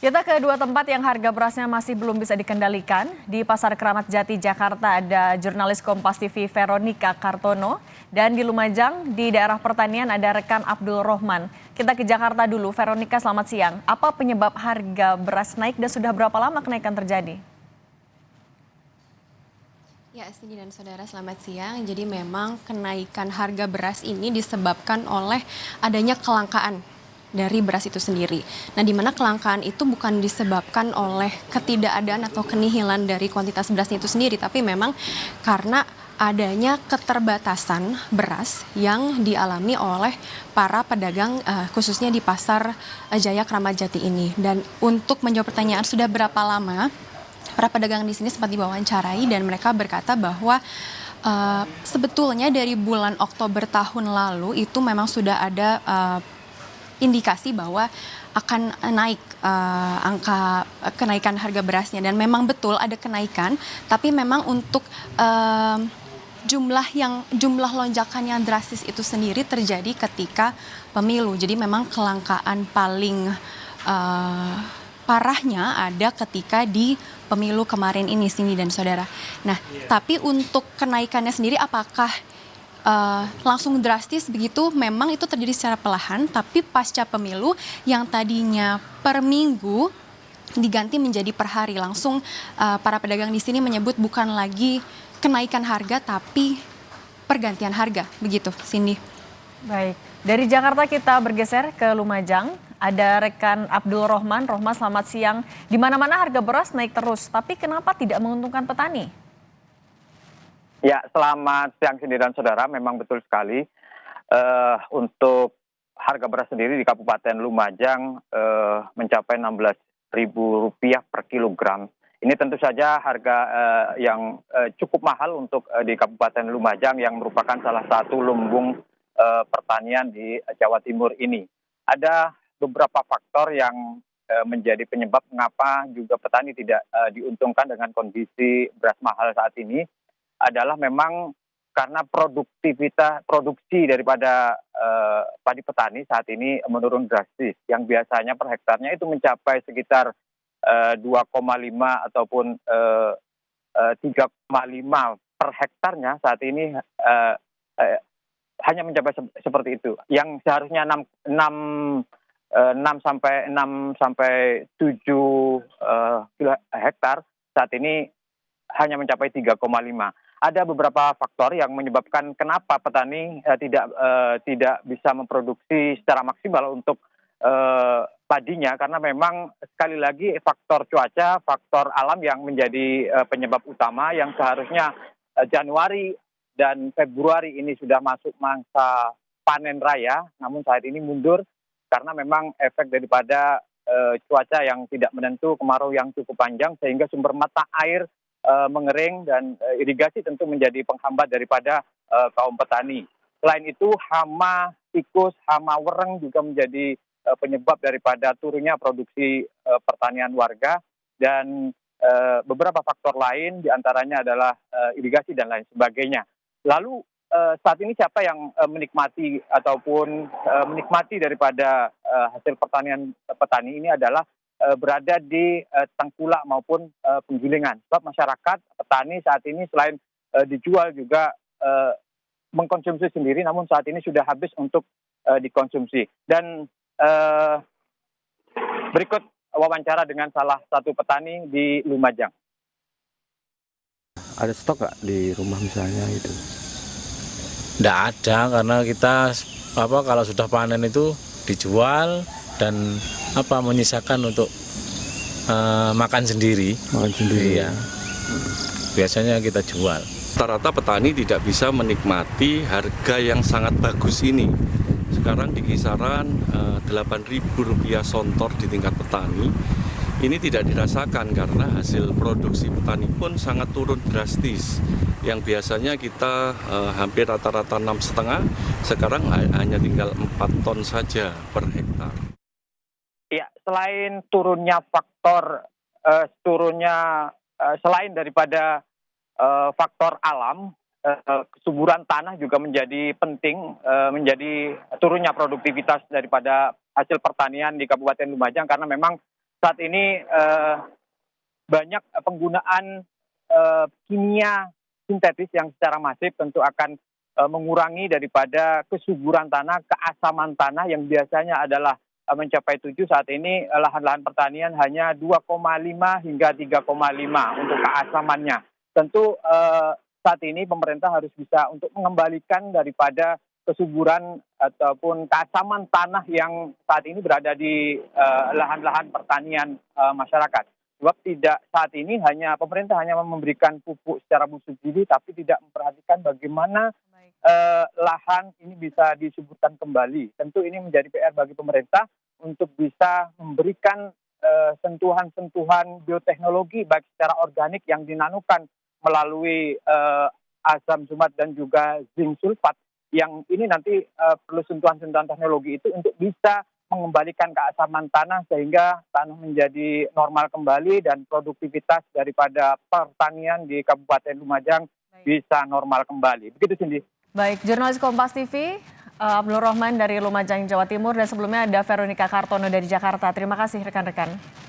Kita ke dua tempat yang harga berasnya masih belum bisa dikendalikan. Di Pasar Keramat Jati, Jakarta ada jurnalis Kompas TV Veronica Kartono. Dan di Lumajang, di daerah pertanian ada rekan Abdul Rohman. Kita ke Jakarta dulu, Veronica selamat siang. Apa penyebab harga beras naik dan sudah berapa lama kenaikan terjadi? Ya, Cindy dan saudara selamat siang. Jadi memang kenaikan harga beras ini disebabkan oleh adanya kelangkaan dari beras itu sendiri. Nah, di mana kelangkaan itu bukan disebabkan oleh ketidakadaan atau kenihilan dari kuantitas berasnya itu sendiri, tapi memang karena adanya keterbatasan beras yang dialami oleh para pedagang khususnya di Pasar Jaya Kramat Jati ini. Dan untuk menjawab pertanyaan sudah berapa lama para pedagang di sini sempat diwawancarai dan mereka berkata bahwa sebetulnya dari bulan Oktober tahun lalu itu memang sudah ada indikasi bahwa akan naik angka kenaikan harga berasnya, dan memang betul ada kenaikan, tapi memang untuk jumlah lonjakan yang drastis itu sendiri terjadi ketika pemilu. Jadi memang kelangkaan paling parahnya ada ketika di pemilu kemarin ini, Cindy dan saudara. Nah, tapi untuk kenaikannya sendiri apakah langsung drastis begitu? Memang itu terjadi secara perlahan, tapi pasca pemilu yang tadinya per minggu diganti menjadi per hari. Langsung para pedagang di sini menyebut bukan lagi kenaikan harga, tapi pergantian harga, begitu, Cindy. Baik, dari Jakarta kita bergeser ke Lumajang. Ada rekan Abdul Rohman. Rohman selamat siang. Di mana-mana harga beras naik terus, tapi kenapa tidak menguntungkan petani? Ya, selamat siang Cindy dan saudara. Memang betul sekali untuk harga beras sendiri di Kabupaten Lumajang mencapai Rp16.000 per kilogram. Ini tentu saja harga yang cukup mahal untuk di Kabupaten Lumajang yang merupakan salah satu lumbung pertanian di Jawa Timur ini. Ada beberapa faktor yang menjadi penyebab mengapa juga petani tidak diuntungkan dengan kondisi beras mahal saat ini. Adalah memang karena produksi daripada padi petani saat ini menurun drastis, yang biasanya per hektarnya itu mencapai sekitar 2,5 ataupun 3,5 per hektarnya, saat ini hanya mencapai seperti itu. Yang seharusnya 6 sampai 7 hektar, saat ini hanya mencapai 3,5. Ada beberapa faktor yang menyebabkan kenapa petani tidak bisa memproduksi secara maksimal untuk padinya, karena memang sekali lagi faktor cuaca, faktor alam yang menjadi penyebab utama, yang seharusnya Januari dan Februari ini sudah masuk masa panen raya, namun saat ini mundur karena memang efek daripada cuaca yang tidak menentu, kemarau yang cukup panjang, sehingga sumber mata air mengering, dan irigasi tentu menjadi penghambat daripada kaum petani. Selain itu, hama tikus, hama wereng juga menjadi penyebab daripada turunnya produksi pertanian warga, dan beberapa faktor lain diantaranya adalah irigasi dan lain sebagainya. Lalu saat ini siapa yang menikmati ataupun menikmati daripada hasil pertanian petani ini adalah berada di tengkulak maupun penggilingan. Sebab masyarakat petani saat ini selain dijual juga mengkonsumsi sendiri, namun saat ini sudah habis untuk dikonsumsi. Dan berikut wawancara dengan salah satu petani di Lumajang. Ada stok nggak di rumah misalnya itu? Nggak ada, karena kita kalau sudah panen itu dijual dan menyisakan untuk makan sendiri. Iya. Biasanya kita jual. Rata-rata petani tidak bisa menikmati harga yang sangat bagus ini. Sekarang di kisaran Rp8.000 sontor di tingkat petani. Ini tidak dirasakan karena hasil produksi petani pun sangat turun drastis. Yang biasanya kita hampir rata-rata 6,5, sekarang hanya tinggal 4 ton saja per hektar. Ya, selain turunnya faktor, selain daripada faktor alam, kesuburan tanah juga menjadi penting, menjadi turunnya produktivitas daripada hasil pertanian di Kabupaten Lumajang, karena memang saat ini banyak penggunaan kimia sintetis yang secara masif tentu akan mengurangi daripada kesuburan tanah, keasaman tanah yang biasanya adalah mencapai 7, saat ini lahan-lahan pertanian hanya 2,5 hingga 3,5 untuk keasamannya. Tentu saat ini pemerintah harus bisa untuk mengembalikan daripada kesuburan ataupun keasaman tanah yang saat ini berada di lahan-lahan pertanian masyarakat. Sebab saat ini pemerintah hanya memberikan pupuk secara bersubsidi, tapi tidak memperhatikan bagaimana lahan ini bisa disuburkan kembali. Tentu ini menjadi PR bagi pemerintah untuk bisa memberikan sentuhan-sentuhan bioteknologi baik secara organik yang dinanukan melalui asam sumat dan juga zinc sulfat, yang ini nanti perlu sentuhan-sentuhan teknologi itu untuk bisa mengembalikan keasaman tanah sehingga tanah menjadi normal kembali dan produktivitas daripada pertanian di Kabupaten Lumajang bisa normal kembali. Begitu, Cindy. Baik, jurnalis Kompas TV Abdul Rahman dari Lumajang, Jawa Timur, dan sebelumnya ada Veronica Kartono dari Jakarta. Terima kasih rekan-rekan.